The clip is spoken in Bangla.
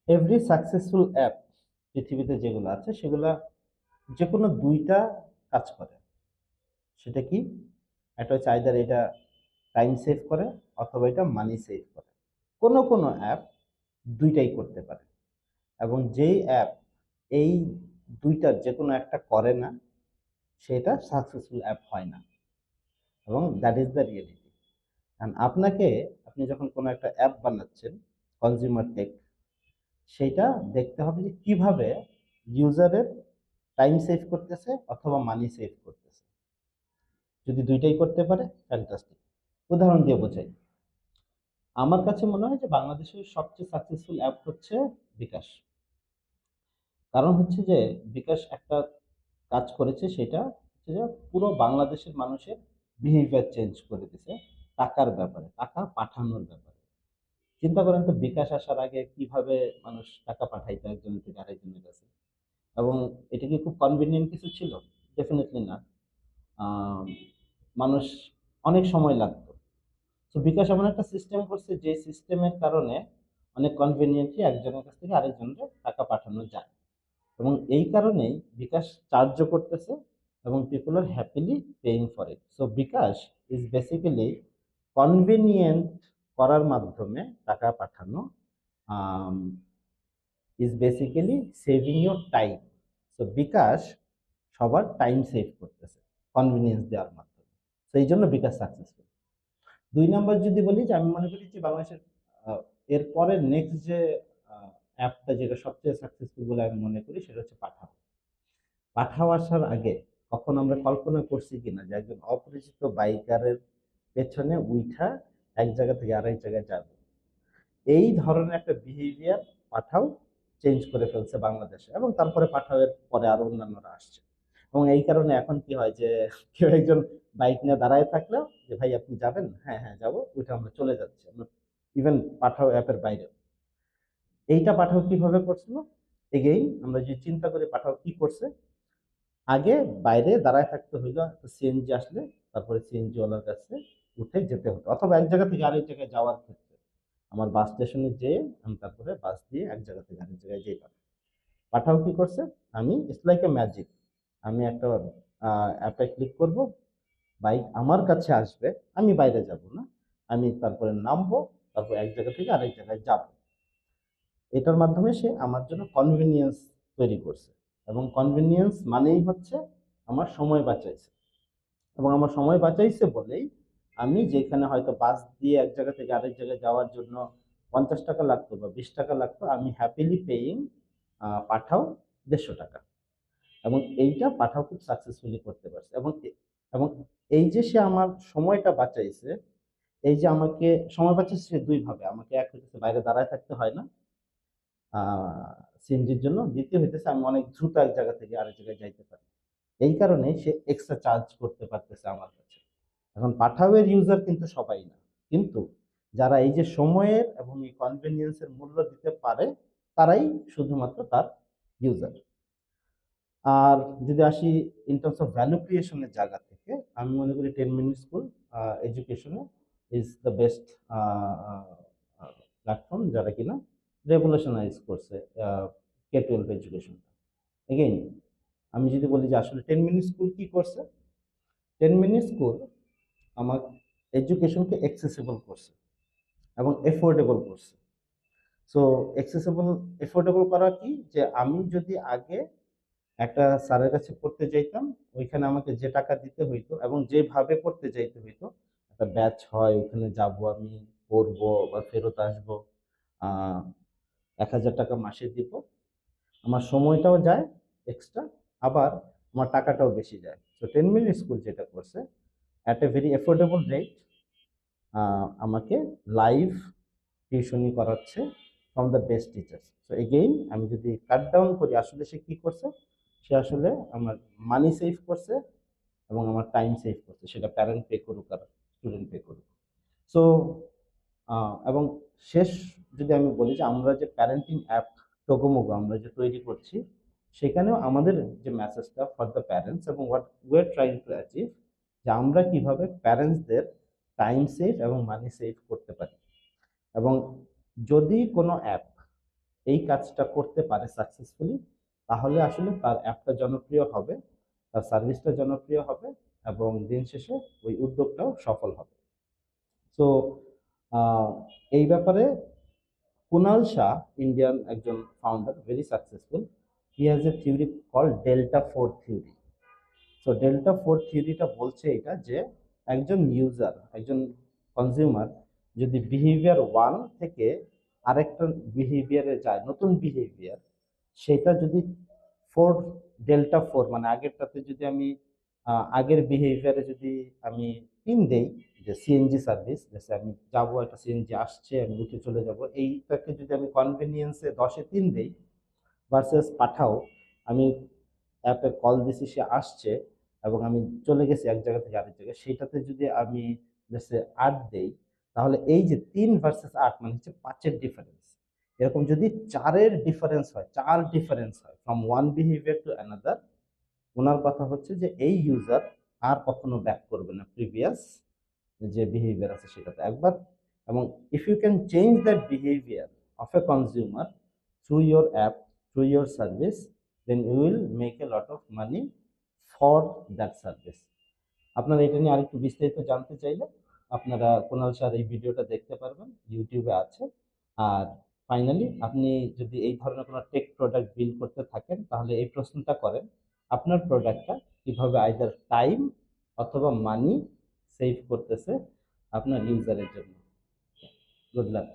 এভরি সাকসেসফুল অ্যাপ পৃথিবীতে যেগুলো আছে সেগুলা যে কোনো দুইটা কাজ করে। সেটা কি? একটা হচ্ছে আইদার এটা টাইম সেভ করে অথবা এটা মানি সেভ করে। কোনো কোনো অ্যাপ দুইটাই করতে পারে, এবং যেই অ্যাপ এই দুইটার যে কোনো একটা করে না সেটা সাকসেসফুল অ্যাপ হয় না, এবং দ্যাট ইজ দ্য রিয়েলিটি। কারণ আপনি যখন কোনো একটা অ্যাপ বানাচ্ছেন, কনজিউমার টেক, সেইটা দেখতে হবে যে কিভাবে ইউজারের টাইম সেভ করতেছে অথবা মানি সেভ করতেছে। যদি দুইটাই করতে পারে, ফ্যান্টাস্টিক। উদাহরণ দিয়ে বোঝাই। আমার কাছে মনে হয় যে বাংলাদেশের সবচেয়ে সাকসেসফুল অ্যাপ হচ্ছে বিকাশ। কারণ হচ্ছে যে বিকাশ একটা কাজ করেছে, সেটা হচ্ছে যে পুরো বাংলাদেশের মানুষের বিহেভিয়ার চেঞ্জ করে দিছে টাকার ব্যাপারে, টাকা পাঠানোর ব্যাপারে। চিন্তা করেন তো, বিকাশ আসার আগে কিভাবে মানুষ টাকা পাঠাইতো একজনের থেকে আরেকজনের কাছে, এবং এটা কি খুব কনভিনিয়েন্ট কিছু ছিল? ডেফিনেটলি না। আম, মানুষ অনেক সময় লাগতো। তো বিকাশ এমন একটা সিস্টেম করছে যে সিস্টেমের কারণে অনেক কনভিনিয়েন্টলি একজনের কাছ থেকে আরেকজনের টাকা পাঠানো যায়, এবং এই কারণেই বিকাশ চার্জও করতেছে, এবং পিপল আর happily paying for it. So bKash is basically convenient করার মাধ্যমে টাকা পাঠানো, is basically saving your time. So bKash সবার টাইম সেভ করতেছে কনভিনিয়েন্স দেওয়ার মাধ্যমে। তো এই জন্য বিকাশ সাকসেসফুল। দুই নাম্বার যদি বলি, যে আমি মনে করি যে বাংলাদেশের এরপরে নেক্সট যে অ্যাপটা যেটা সবচেয়ে সাকসেসফুল বলে আমি মনে করি, সেটা হচ্ছে পাঠাও। পাঠাও আসার আগে কখন আমরা কল্পনা করছি কিনা যে একজন অপরিচিত বাইকারের পেছনে উইঠা এক জায়গা থেকে আরেক জায়গায় যাবে? এই ধরনের একটা বিহেভিয়ার পাঠাও চেঞ্জ করে ফেলছে বাংলাদেশে, এবং তারপরে পাঠাওয়ের পরে আরো অন্যান্যরা আসছে। এবং এই কারণে এখন কি হয় যে কেউ একজন বাইক নিয়ে দাঁড়ায় থাকলেও, যে ভাই আপনি যাবেন, হ্যাঁ হ্যাঁ যাবো, ওইটা আমরা চলে যাচ্ছি, আমরা ইভেন পাঠাও অ্যাপের বাইরে। এইটা পাঠাও কিভাবে করছিল? এগেইন আমরা যদি চিন্তা করি পাঠাও কি করছে, আগে বাইরে দাঁড়ায় থাকতে হইলো সিএনজি আসলে, তারপরে সিএনজি ওয়ালার কাছে উঠে যেতে হতো, অথবা এক জায়গা থেকে আরেক জায়গায় যাওয়ার ক্ষেত্রে আমার বাস স্টেশনে যেয়ে আমি তারপরে বাস দিয়ে এক জায়গা থেকে আরেক জায়গায় যেতাম। পাঠাও কি করছে, আমি ইটস লাইক এ ম্যাজিক, আমি একটা অ্যাপে ক্লিক করব, বাইক আমার কাছে আসবে, আমি বাইরে যাব না, আমি তারপরে নামবো, তারপর এক জায়গা থেকে আরেক জায়গায় যাব। এটার মাধ্যমে সে আমার জন্য কনভিনিয়েন্স তৈরি করছে, এবং কনভিনিয়েন্স মানেই হচ্ছে আমার সময় বাঁচাইছে, এবং আমার সময় বাঁচাইছে বলেই আমি যেখানে হয়তো বাস দিয়ে এক জায়গা থেকে আরেক জায়গায় যাওয়ার জন্য 50 টাকা লাগতো বা 20 টাকা লাগতো, আমি হ্যাপিলি পেইং পাঠাও 150 টাকা। এবং এইটা পাঠাও খুব সাকসেসফুলি করতে পারছে, এবং এই যে সে আমার সময়টা বাঁচাইছে, এই যে আমাকে সময় বাঁচাইছে সে দুই ভাবে। আমাকে এক হইতেছে বাইরে দাঁড়ায় থাকতে হয় না সিএনজির জন্য, দ্বিতীয় হইতেছে আমি অনেক দ্রুত এক জায়গা থেকে আরেক জায়গায় যাইতে পারি। এই কারণে সে এক্সট্রা চার্জ করতে পারতেছে আমার কাছে। এখন পাঠাওয়ের ইউজার কিন্তু সবাই না, কিন্তু যারা এই যে সময়ের এবং এই কনভেনিয়েন্সের মূল্য দিতে পারে, তারাই শুধুমাত্র তার ইউজার। আর যদি আসি ইন টার্মস অফ ভ্যালু ক্রিয়েশনের জায়গা থেকে, আমি মনে করি 10 মিনিট স্কুল এডুকেশনে ইজ দ্য বেস্ট প্ল্যাটফর্ম, যারা কিনা রেভলিউশনাইজ করছে K-12 এডুকেশনটা। এগেইন আমি যদি বলি যে আসলে 10 মিনিট স্কুল কি করছে, 10 মিনিট স্কুল আমার এডুকেশনকে অ্যাক্সেসিবল করছে এবং এফোর্ডেবল করছে। সো অ্যাক্সেসিবল এফোর্ডেবল করা কি, যে আমি যদি আগে একটা স্যারের কাছে পড়তে যাইতাম, ওইখানে আমাকে যে টাকা দিতে হইতো এবং যেভাবে পড়তে যাইতে হইতো, একটা ব্যাচ হয়, ওখানে যাব, আমি পড়বো বা ফেরত আসবো, 1,000 টাকা মাসে দিব, আমার সময়টাও যায় এক্সট্রা, আবার আমার টাকাটাও বেশি যায়। সো 10 মিনিট স্কুল যেটা করছে, at a very affordable rate আমাকে লাইভ টিউশনি করাচ্ছে from the best teachers. So again আমি যদি কাট ডাউন করি, আসলে সে কি করছে, সে আসলে আমার মানি সেভ করছে এবং আমার টাইম সেভ করছে, সেটা প্যারেন্ট পে করুক আর স্টুডেন্ট পে করুক। সো এবং শেষ যদি আমি বলি যে আমরা যে প্যারেন্টিং অ্যাপ টগোমোগো আমরা যে তৈরি করছি, সেখানেও আমাদের যে মেসেজটা ফর দ্য প্যারেন্টস এবং what we are trying to achieve, যে আমরা কিভাবে প্যারেন্টসদের টাইম সেভ এবং মানি সেভ করতে পারি। এবং যদি কোনো অ্যাপ এই কাজটা করতে পারে সাকসেসফুলি, তাহলে আসলে তার অ্যাপটা জনপ্রিয় হবে, তার সার্ভিসটা জনপ্রিয় হবে, এবং দিন শেষে ওই উদ্যোগটাও সফল হবে। সো এই ব্যাপারে কুনাল শাহ, ইন্ডিয়ান একজন founder, very successful, he has a theory call delta four theory. So delta four থিওরিটা বলছে এটা যে একজন ইউজার, একজন কনজিউমার যদি বিহেভিয়ার ওয়ান থেকে আরেকটা বিহেভিয়ারে যায়, নতুন বিহেভিয়ার, সেটা যদি ফোর, ডেল্টা ফোর মানে আগেরটাতে যদি আমি আগের বিহেভিয়ারে যদি আমি পিন দেই, যে সিএনজি সার্ভিস, যে আমি যাবো, একটা সিএনজি আসছে, আমি উঠে চলে যাব, এইটাকে যদি আমি কনভেনিয়েন্সে 10-এ 3 দেই, ভার্সেস পাঠাও আমি অ্যাপে কল দিছি, সে আসছে এবং আমি চলে গেছি এক জায়গা থেকে আরেক জায়গায়, সেইটাতে যদি আমি জাস্ট 8 দেই, তাহলে এই যে 3 ভার্সেস 8 মানে হচ্ছে 5-এর ডিফারেন্স। এরকম যদি 4-এর ডিফারেন্স হয়, 4 ডিফারেন্স হয় from one behaviour to another, ওনার কথা হচ্ছে যে এই ইউজার আর কখনো ব্যাক করবে না প্রিভিয়াস যে বিহেভিয়ার আছে সেটাতে একবার। এবং if you can change that behaviour of a consumer through your app, through your service, then you will make a lot of money for that service. আপনারা এটা নিয়ে আরেকটু বিস্তারিত জানতে চাইলে আপনারা কুনাল স্যার এই ভিডিওটা দেখতে পারবেন, ইউটিউবে আছে। আর ফাইনালি আপনি যদি এই ধরনের কোনো টেক প্রোডাক্ট বিল্ড করতে থাকেন, তাহলে এই প্রশ্নটা করেন, আপনার প্রোডাক্টটা কিভাবে আইদার টাইম অথবা মানি সেভ করতেছে আপনার ইউজারের জন্য। Good luck.